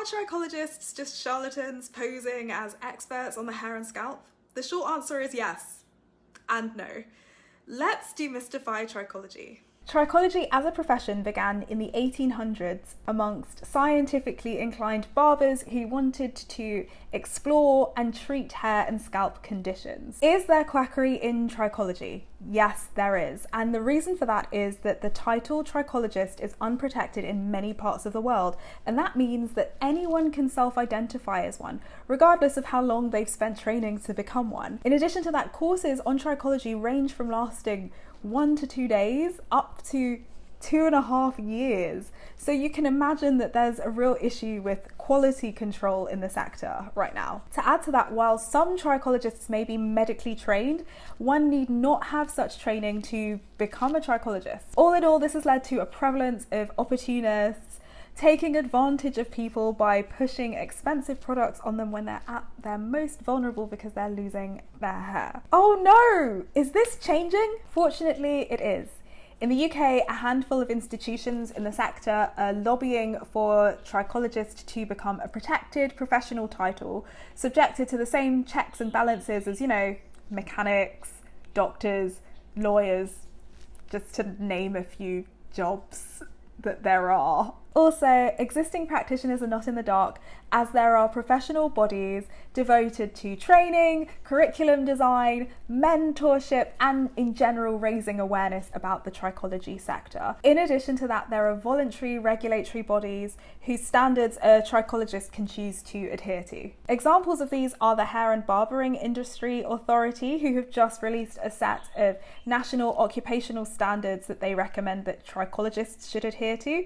Are trichologists just charlatans posing as experts on the hair and scalp? The short answer is yes and no. Let's demystify trichology. Trichology as a profession began in the 1800s amongst scientifically inclined barbers who wanted to explore and treat hair and scalp conditions. Is there quackery in trichology? Yes, there is. And the reason for that is that the title trichologist is unprotected in many parts of the world. And that means that anyone can self-identify as one, regardless of how long they've spent training to become one. In addition to that, courses on trichology range from lasting 1 to 2 days up to 2.5 years. So you can imagine that there's a real issue with quality control in the sector right now. To add to that, while some trichologists may be medically trained, one need not have such training to become a trichologist. All in all, this has led to a prevalence of opportunists taking advantage of people by pushing expensive products on them when they're at their most vulnerable because they're losing their hair. Oh no! Is this changing? Fortunately, it is. In the UK, a handful of institutions in the sector are lobbying for trichologists to become a protected professional title, subjected to the same checks and balances as, mechanics, doctors, lawyers, just to name a few jobs that there are. Also, existing practitioners are not in the dark, as there are professional bodies devoted to training, curriculum design, mentorship, and in general raising awareness about the trichology sector. In addition to that, there are voluntary regulatory bodies whose standards a trichologist can choose to adhere to. Examples of these are the Hair and Barbering Industry Authority, who have just released a set of national occupational standards that they recommend that trichologists should adhere to.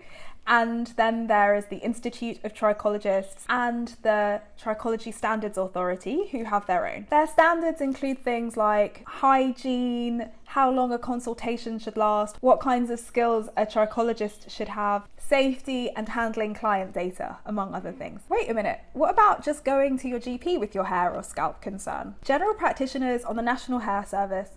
And then there is the Institute of Trichologists and the Trichology Standards Authority, who have their own. Their standards include things like hygiene, how long a consultation should last, what kinds of skills a trichologist should have, safety and handling client data, among other things. Wait a minute, what about just going to your GP with your hair or scalp concern? General practitioners on the National Hair Service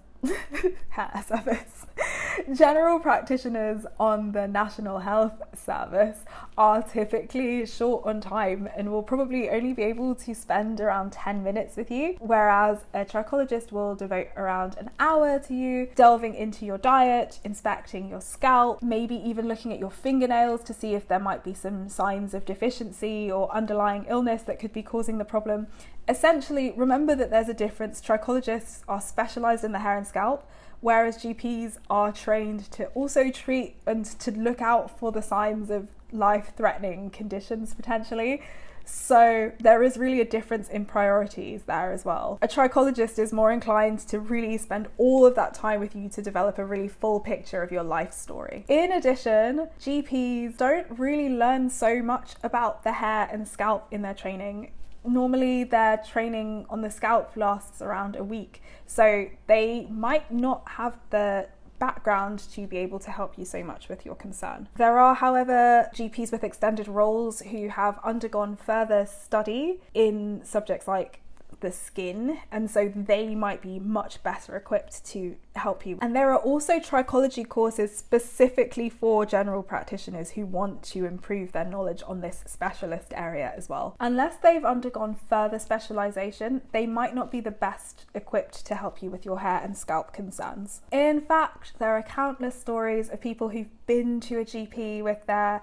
General practitioners on the National Health Service are typically short on time and will probably only be able to spend around 10 minutes with you, whereas a trichologist will devote around an hour to you, delving into your diet, inspecting your scalp, maybe even looking at your fingernails to see if there might be some signs of deficiency or underlying illness that could be causing the problem. Essentially, remember that there's a difference. Trichologists are specialised in the hair and scalp, whereas GPs are trained to also treat and to look out for the signs of life-threatening conditions potentially. So there is really a difference in priorities there as well. A trichologist is more inclined to really spend all of that time with you to develop a really full picture of your life story. In addition, GPs don't really learn so much about the hair and scalp in their training. Normally their training on the scalp lasts around a week, so they might not have the background to be able to help you so much with your concern. There are, however, GPs with extended roles who have undergone further study in subjects like the skin, and so they might be much better equipped to help you. And there are also trichology courses specifically for general practitioners who want to improve their knowledge on this specialist area as well. Unless they've undergone further specialization, they might not be the best equipped to help you with your hair and scalp concerns. In fact, there are countless stories of people who've been to a GP with their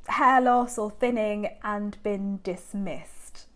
hair loss or thinning and been dismissed.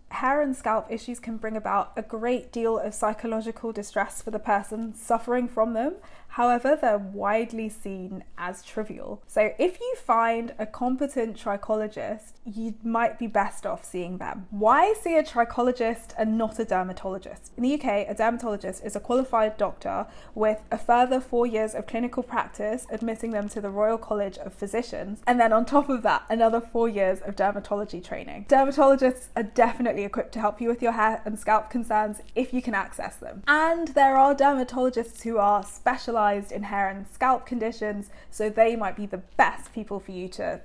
Hair and scalp issues can bring about a great deal of psychological distress for the person suffering from them. However, they're widely seen as trivial. So if you find a competent trichologist, you might be best off seeing them. Why see a trichologist and not a dermatologist? In the UK, a dermatologist is a qualified doctor with a further 4 years of clinical practice, admitting them to the Royal College of Physicians, and then on top of that, another 4 years of dermatology training. Dermatologists are definitely equipped to help you with your hair and scalp concerns if you can access them. And there are dermatologists who are specialised in hair and scalp conditions, so they might be the best people for you to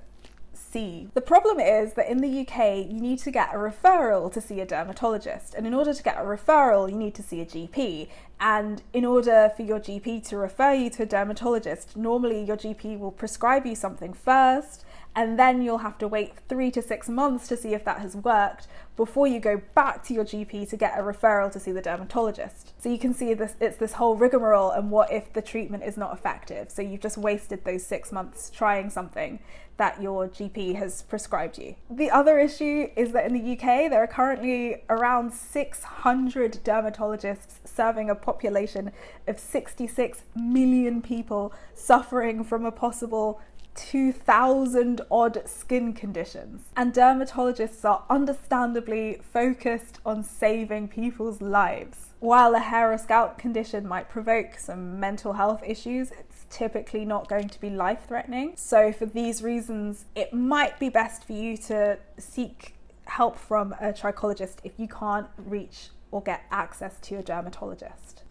see. The problem is that in the UK, you need to get a referral to see a dermatologist, and in order to get a referral, you need to see a GP. And in order for your GP to refer you to a dermatologist, normally your GP will prescribe you something first, and then you'll have to wait 3 to 6 months to see if that has worked before you go back to your GP to get a referral to see the dermatologist. So you can see this, it's this whole rigmarole, and what if the treatment is not effective? So you've just wasted those 6 months trying something that your GP has prescribed you. The other issue is that in the UK, there are currently around 600 dermatologists serving a population of 66 million people suffering from a possible 2,000 odd skin conditions. And dermatologists are understandably focused on saving people's lives. While a hair or scalp condition might provoke some mental health issues, it's typically not going to be life-threatening. So for these reasons, it might be best for you to seek help from a trichologist if you can't reach or get access to a dermatologist.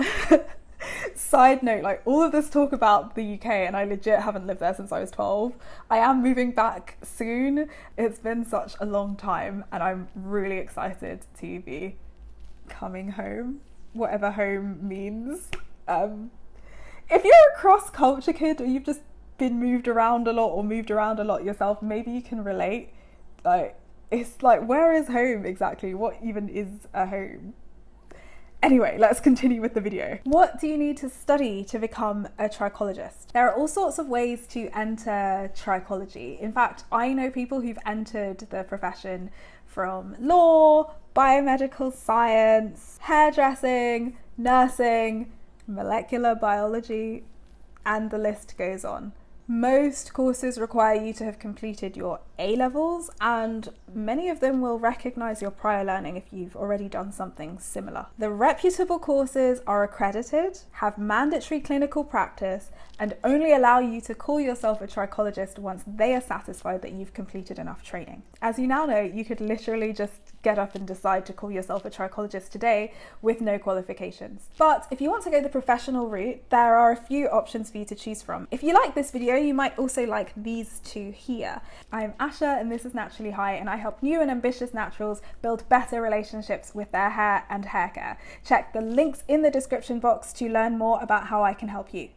Side note, like all of this talk about the UK, and I legit haven't lived there since I was 12. I am moving back soon. It's been such a long time, and I'm really excited to be coming home, whatever home means. If you're a cross-culture kid, or you've just been moved around a lot or moved around a lot yourself, maybe you can relate. Like, it's like, where is home exactly? What even is a home? Anyway, let's continue with the video. What do you need to study to become a trichologist? There are all sorts of ways to enter trichology. In fact, I know people who've entered the profession from law, biomedical science, hairdressing, nursing, molecular biology, and the list goes on. Most courses require you to have completed your A-levels, and many of them will recognise your prior learning if you've already done something similar. The reputable courses are accredited, have mandatory clinical practice, and only allow you to call yourself a trichologist once they are satisfied that you've completed enough training. As you now know, you could literally just get up and decide to call yourself a trichologist today with no qualifications. But if you want to go the professional route, there are a few options for you to choose from. If you like this video, you might also like these two here. I'm Asha, and this is Naturally High, and I help new and ambitious naturals build better relationships with their hair and hair care. Check the links in the description box to learn more about how I can help you.